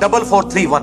4431।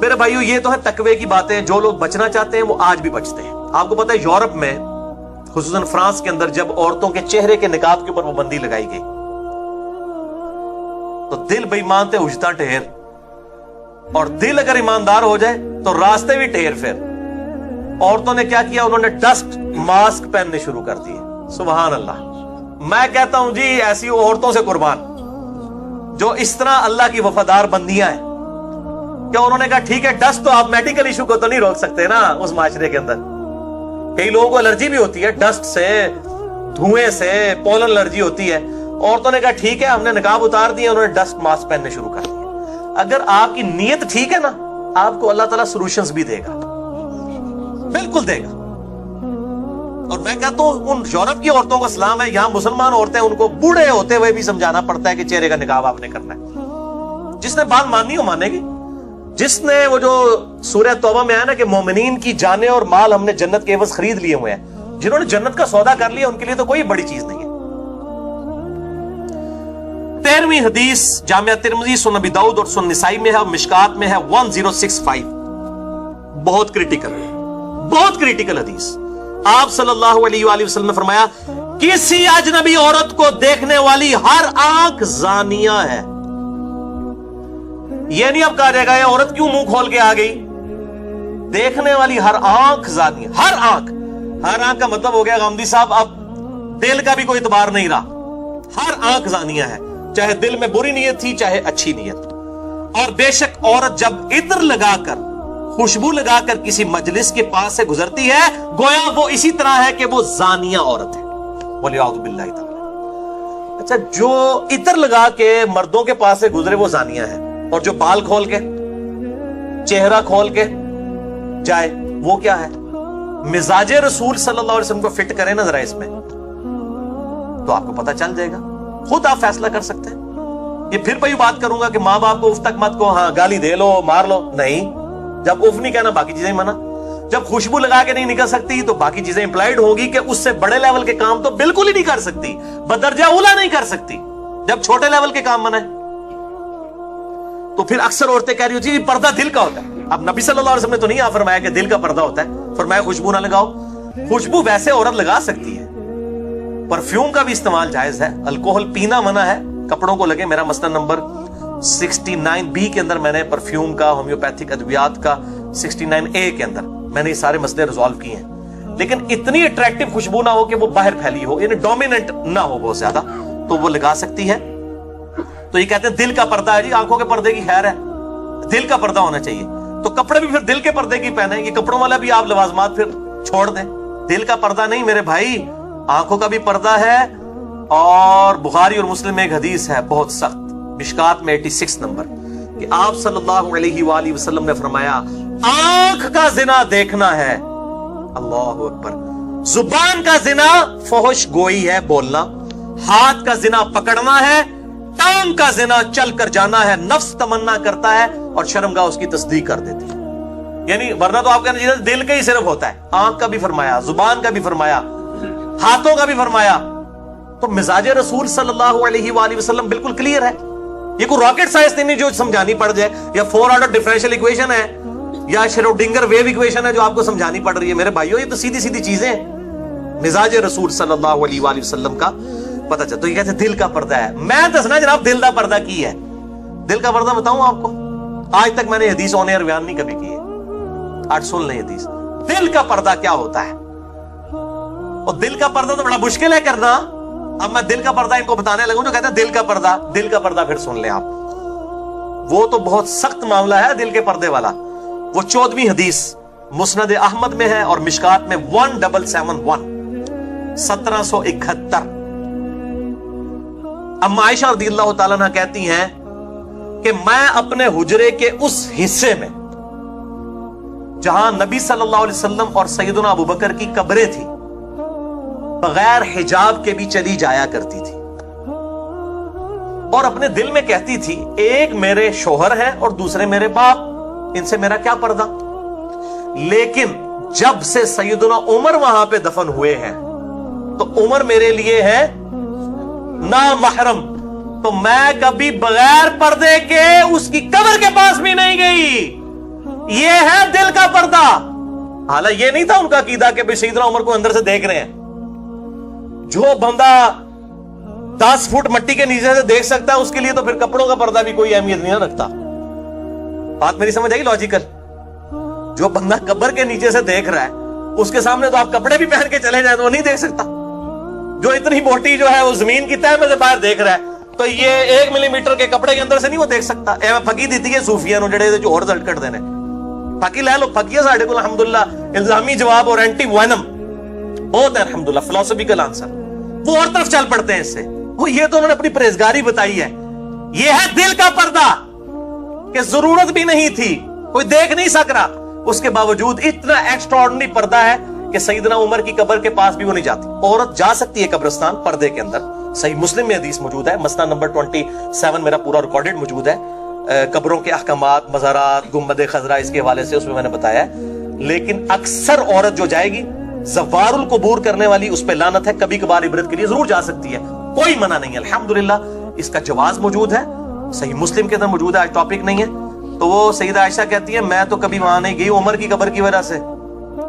میرے بھائیو یہ تو ہے تقوی کی باتیں. جو لوگ بچنا چاہتے ہیں وہ آج بھی بچتے ہیں. آپ کو پتا ہے یورپ میں خصوصاً فرانس کے اندر جب عورتوں کے چہرے کے نقاب کے اوپر پابندی لگائی گئی تو دل بے ایمان تے اجتا ٹھہر, اور دل اگر ایماندار ہو جائے تو راستے بھی ٹھہر. پھر عورتوں نے کیا کیا, انہوں نے ڈسٹ ماسک پہننے شروع کر دیے. سبحان اللہ. میں کہتا ہوں جی ایسی عورتوں سے قربان جو اس طرح اللہ کی وفادار بندیاں ہیں. کیا انہوں نے کہا ٹھیک ہے ڈسٹ تو آپ میڈیکل ایشو کو تو نہیں روک سکتے نا اس معاشرے کے اندر. کئی لوگوں کو الرجی بھی ہوتی ہے ڈسٹ سے, دھوئیں سے, پولن الرجی ہوتی ہے. عورتوں نے کہا ٹھیک ہے ہم نے نقاب اتار دیا, انہوں نے ڈسٹ ماسک پہننے شروع کر دیا. اگر آپ کی نیت ٹھیک ہے نا آپ کو اللہ تعالیٰ سولوشنز بھی دے گا, بالکل دے گا. اور میں کہتا ہوں ان یورپ کی عورتوں کا سلام ہے, یہاں مسلمان عورتیں ان کو بوڑھے ہوتے ہوئے بھی سمجھانا پڑتا ہے کہ چہرے کا نقاب آپ نے کرنا ہے. جس نے بات ماننی ہو مانے گی. جس نے وہ جو سورہ توبہ میں آیا نا کہ مومنین کی جانیں اور مال ہم نے جنت کے عوض خرید لیے ہوئے ہیں, جنہوں نے جنت کا سودا کر لیا ان کے لیے تو کوئی بڑی چیز نہیں ہے. 13ویں حدیث جامعہ ترمذی, سنن ابی داؤد اور سنن نسائی میں ہے, مشکات میں ہے 1065. بہت کریٹیکل حدیث. آپ صلی اللہ علیہ وآلہ وسلم نے فرمایا کسی اجنبی عورت کو دیکھنے والی ہر آنکھ زانیہ ہے. یہ نہیں اب کہا جائے گا یہ عورت کیوں منہ کھول کے آ گئی. دیکھنے والی ہر آنکھ زانیہ. ہر آنکھ کا مطلب ہو گیا غامدی صاحب اب دل کا بھی کوئی اعتبار نہیں رہا. ہر آنکھ زانیہ ہے, چاہے دل میں بری نیت تھی چاہے اچھی نیت. اور بے شک عورت جب عطر لگا کر خوشبو لگا کر کسی مجلس کے پاس سے گزرتی ہے گویا وہ اسی طرح ہے کہ وہ زانیہ عورت ہے. وَلِعَوْذُ بِاللَّهِ تعالی. اچھا جو عطر لگا کے مردوں کے پاس سے گزرے وہ زانیہ ہے, اور جو بال کھول کے چہرہ کھول کے جائے وہ کیا ہے. مزاج رسول صلی اللہ علیہ وسلم کو فٹ کریں نا ذرا اس میں تو آپ کو پتہ چل جائے گا, خود آپ فیصلہ کر سکتے ہیں. یہ پھر وہی بات کروں گا کہ ماں باپ کو اف تک مت کو, ہاں گالی دے لو مار لو, نہیں. جب اف نہیں کہنا باقی چیزیں منع. جب خوشبو لگا کے نہیں نکل سکتی تو باقی چیزیں امپلائڈ ہوگی کہ اس سے بڑے لیول کے کام تو بالکل ہی نہیں کر سکتی, بدرجہ اولا نہیں کر سکتی. جب چھوٹے لیول کے کام منع تو پھر اکثر عورتیں کہہ رہی ہوتی ہیں پردہ دل کا ہوتا ہے. اب نبی صلی اللہ علیہ وسلم نے تو نہیں فرمایا کہ دل کا پردہ ہوتا ہے, فرمایا خوشبو نہ لگاؤ. خوشبو ویسے عورت لگا سکتی ہے, پرفیوم کا بھی استعمال جائز ہے. الکوہل پینا منع ہے, کپڑوں کو لگے. میرا مسئلہ نمبر 69B کے اندر میں نے پرفیوم کا, ہومیوپیتھک ادویات کا 69A کے اندر میں نے یہ سارے مسئلے ریزالو کیے ہیں. لیکن اتنی اٹریکٹیو خوشبو نہ ہو کہ وہ باہر پھیلی ہو, یعنی ڈومیننٹ نہ ہو بہت زیادہ, تو وہ لگا سکتی ہے. تو یہ کہتے ہیں دل کا پردہ ہے جی, آنکھوں کے پردے کی خیر ہے, دل کا پردہ ہونا چاہیے. تو کپڑے بھی پھر دل کے پردے کی پہنے, یہ کپڑوں والا بھی آپ لوازمات پھر چھوڑ دیں. دل کا پردہ نہیں میرے بھائی, آنکھوں کا بھی پردہ ہے. اور بخاری اور مسلم میں ایک حدیث ہے بہت سخت, مشکات میں 86 نمبر, کہ آپ صلی اللہ علیہ وآلہ وسلم نے فرمایا آنکھ کا زنا دیکھنا ہے, اللہ اکبر. زبان کا زنا فحش گوئی ہے بولنا, ہاتھ کا زنا پکڑنا ہے, ٹانگ کا زنا چل کر جانا ہے, نفس تمنا کرتا ہے اور شرمگاہ اس کی تصدیق کر دیتی ہے. یعنی ورنہ تو آپ کہنا چاہیے دل کا ہی صرف ہوتا ہے, آنکھ کا بھی فرمایا, زبان کا بھی فرمایا, ہاتھوں کا بھی فرمایا. تو مزاج رسول صلی اللہ علیہ وآلہ وسلم بالکل کلیئر ہے. یہ کوئی راکٹ سائنس نہیں جو سمجھانی پڑ جائے, یا 4 آرڈر ڈیفرنشیل ایکویشن ہے, یا شروڈنگر ویو ایکویشن ہے جو آپ کو سمجھانی پڑ رہی ہے. میرے بھائیو یہ تو سیدھی سیدھی چیزیں ہیں. مزاج رسول صلی اللہ علیہ وآلہ وسلم کا پتہ چلتا. تو یہ کہتے ہیں دل کا پردہ ہے. میں دسنا جناب دل کا پردہ کی ہے. دل کا پردہ بتاؤں آپ کو, آج تک میں نے حدیث آن ایئر بیان نہیں کبھی کی ہے, آج سن لیں حدیث. دل کا پردہ کیا ہوتا ہے, اور دل کا پردہ تو بڑا مشکل ہے کرنا. اب میں دل کا پردہ ان کو بتانے لگوں جو کہتے ہیں دل کا پردہ پھر سن لیں آپ, وہ تو بہت سخت معاملہ ہے دل کے پردے والا. وہ 14ویں حدیث مسند احمد میں ہے اور مشکات میں 1771 1771. اما عائشہ رضی اللہ تعالیٰ عنہ کہتی ہیں کہ میں اپنے حجرے کے اس حصے میں جہاں نبی صلی اللہ علیہ وسلم اور سیدنا ابو بکر کی قبریں تھی بغیر حجاب کے بھی چلی جایا کرتی تھی, اور اپنے دل میں کہتی تھی ایک میرے شوہر ہیں اور دوسرے میرے باپ, ان سے میرا کیا پردہ. لیکن جب سے سیدنا عمر وہاں پہ دفن ہوئے ہیں تو عمر میرے لیے ہے نامحرم, تو میں کبھی بغیر پردے کے اس کی قبر کے پاس بھی نہیں گئی. یہ ہے دل کا پردہ. حالانکہ یہ نہیں تھا ان کا عقیدہ کہ سیدنا عمر کو اندر سے دیکھ رہے ہیں. جو بندہ 10 فٹ مٹی کے نیچے سے دیکھ سکتا ہے اس کے لیے تو پھر کپڑوں کا پردہ بھی کوئی اہمیت نہیں رکھتا. بات میری سمجھ آئی لاجیکل؟ جو بندہ قبر کے نیچے سے دیکھ رہا ہے اس کے سامنے تو آپ کپڑے بھی پہن کے چلے جائیں تو وہ نہیں دیکھ سکتا. جو اتنی موٹی جو ہے وہ زمین کی تہہ میں سے باہر دیکھ رہا ہے تو یہ 1 ملی میٹر کے کپڑے کے اندر سے نہیں وہ دیکھ سکتا. پھکی دیتی ہے صوفیاں نو جڑے جو اور رزلٹ کٹ دینے پھکی لے لو. پھکی ساڈے کو الحمدللہ الزامی جواب اور اینٹی وینم بہت ہے الحمدللہ فلسفیکل آنسر. وہ اور طرف چل پڑتے ہیں اس سے. وہ یہ تو انہوں نے اپنی پرہیزگاری بتائی ہے. یہ ہے دل کا پردہ کہ ضرورت بھی نہیں تھی, کوئی دیکھ نہیں سک رہا, اس کے باوجود اتنا ایکسٹراڈنری پردہ ہے کہ سیدنا عمر کی قبر کے پاس بھی وہ نہیں جاتی. عورت جا سکتی ہے قبرستان پردے کے اندر. صحیح مسلم میں حدیث موجود ہے, مسند نمبر 27 میرا پورا ریکارڈڈ موجود ہے. قبروں کے احکامات, مزارات, گنبد خضرا اس کے حوالے سے اس میں میں نے بتایا ہے. لیکن اکثر عورت جو جائے گی زوار القبور کرنے والی اس پہ لعنت ہے. کبھی کبھار عبرت کے لیے ضرور جا سکتی ہے, کوئی منع نہیں ہے. الحمدللہ اس کا جواز موجود ہے, صحیح مسلم کے اندر موجود ہے. آج ٹاپک نہیں ہے. تو وہ سیدہ عائشہ کہتی ہے میں تو کبھی وہاں نہیں گئی عمر کی قبر کی وجہ سے.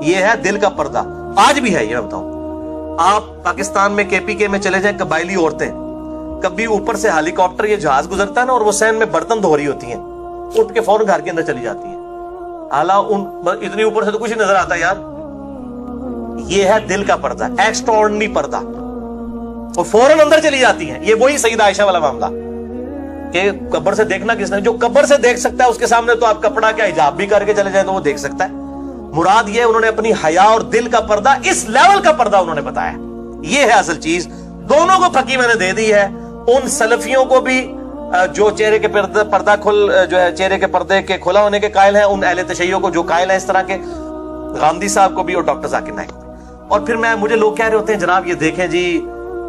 یہ ہے دل کا پردہ, آج بھی ہے. یہ میں بتاؤں, آپ پاکستان میں کے پی کے میں چلے جائیں, قبائلی عورتیں کبھی اوپر سے ہیلی کاپٹر یہ جہاز گزرتا ہے نا اور وہ سین میں برتن دھو رہی ہوتی ہیں, اٹھ کے فوراً گھر کے اندر چلی جاتی ہیں. اتنی اوپر سے تو کچھ نہیں نظر آتا یار. یہ ہے دل کا پردہ, ایکسٹراڈنری پردہ, اور فوراً اندر چلی جاتی ہیں. یہ وہی سیدہ عائشہ والا معاملہ کہ قبر سے دیکھنا کس نے, جو قبر سے دیکھ سکتا ہے اس کے سامنے تو آپ کپڑا کیا حجاب بھی کر کے چلے جائیں تو وہ دیکھ سکتا ہے. مراد یہ انہوں نے اپنی حیا اور دل کا پردہ, اس لیول کا پردہ انہوں نے بتایا. یہ ہے اصل چیز. دونوں کو پھکی میں نے دے دی ہے. ان سلفیوں کو بھی جو چہرے کے پردہ جو ہے چہرے کے پردے کے کھلا ہونے کے قائل ہیں, ان اہل تشیع کو جو قائل ہیں اس طرح کے, غامدی صاحب کو بھی اور ڈاکٹر ذاکر نائک کو بھی. اور پھر مجھے لوگ کہہ رہے ہوتے ہیں جناب یہ دیکھیں جی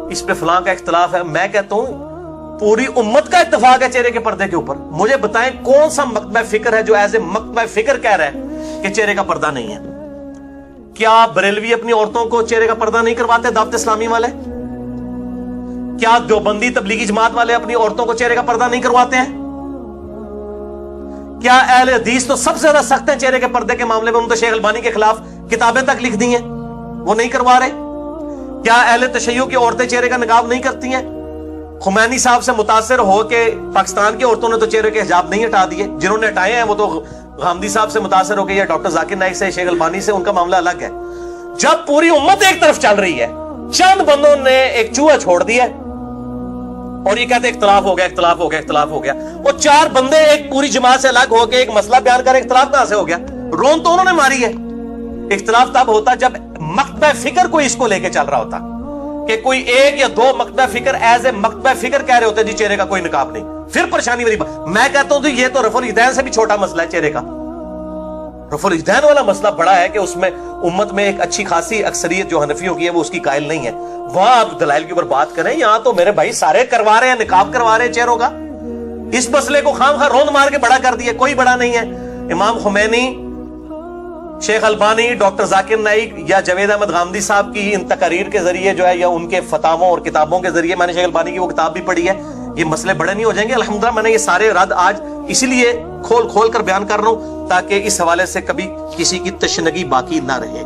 اس پہ فلاں کا اختلاف ہے. میں کہتا ہوں پوری امت کا اتفاق ہے چہرے کے پردے کے اوپر. مجھے بتائیں کون سا مکتبہ فکر ہے جو ایز اے مکتبہ فکر کہہ رہا ہے کہ چہرے کا پردہ نہیں ہے؟ کیا بریلوی اپنی عورتوں کو چہرے کا پردہ نہیں کرواتے, دعوت اسلامی والے؟ کیا دیوبندی تبلیغی جماعت والے اپنی عورتوں کو چہرے کا پردہ نہیں کرواتے ہیں؟ کیا اہل حدیث تو سب سے زیادہ سخت ہیں چہرے کے پردے کے معاملے میں, انہوں نے شیخ البانی کے خلاف کتابیں تک لکھ دی ہیں, وہ نہیں کروا رہے. کیا اہل تشیع کی عورتیں چہرے کا نقاب نہیں کرتی ہیں؟ خمینی صاحب سے متاثر ہو کے پاکستان کی عورتوں نے تو چہرے کے حجاب نہیں ہٹا دیے, جنہوں نے ہٹائے ہیں وہ تو غامدی صاحب سے متاثر ہو کے یا ڈاکٹر ذاکر نائک سے, شیخ البانی سے, ان کا معاملہ الگ ہے. جب پوری امت ایک طرف چل رہی ہے, چند بندوں نے ایک چوہا چھوڑ دیا اور یہ کہتے اختلاف ہو گیا, اختلاف ہو گیا, اختلاف ہو گیا. وہ 4 بندے ایک پوری جماعت سے الگ ہو کے ایک مسئلہ بیان کر, اختلاف کہاں سے ہو گیا؟ رون تو انہوں نے ماری ہے. اختلاف تب ہوتا جب مکتبہ فکر کوئی اس کو لے کے چل رہا ہوتا, کہ کوئی 1 یا 2 مکتبہ فکر ایز اے مکتبہ فکر کہہ رہے ہوتے جی چہرے کا کوئی نقاب نہیں, پھر پریشانی والی بات. میں کہتا ہوں یہ تو رفع الیدین سے بھی چھوٹا مسئلہ ہے چہرے کا. رفع الیدین والا مسئلہ بڑا ہے کہ اس میں امت میں ایک اچھی خاصی اکثریت جو حنفیوں کی ہے وہ اس کی قائل نہیں ہے. وہاں آپ دلائل کے اوپر بات کریں, یہاں تو میرے بھائی سارے کروا رہے ہیں, نقاب کروا رہے ہیں چہروں کا. اس مسئلے کو خام خواہ روند مار کے بڑا کر دیا, کوئی بڑا نہیں ہے. امام خمینی, شیخ البانی, ڈاکٹر ذاکر نائک یا جاوید احمد غامدی صاحب کی ان تقاریر کے ذریعے جو ہے یا ان کے فتاووں اور کتابوں کے ذریعے, میں نے شیخ البانی کی وہ کتاب بھی پڑھی ہے, یہ مسئلے بڑے نہیں ہو جائیں گے. الحمدللہ میں نے یہ سارے رد آج اسی لیے کھول کھول کر بیان کر رہا ہوں تاکہ اس حوالے سے کبھی کسی کی تشنگی باقی نہ رہے.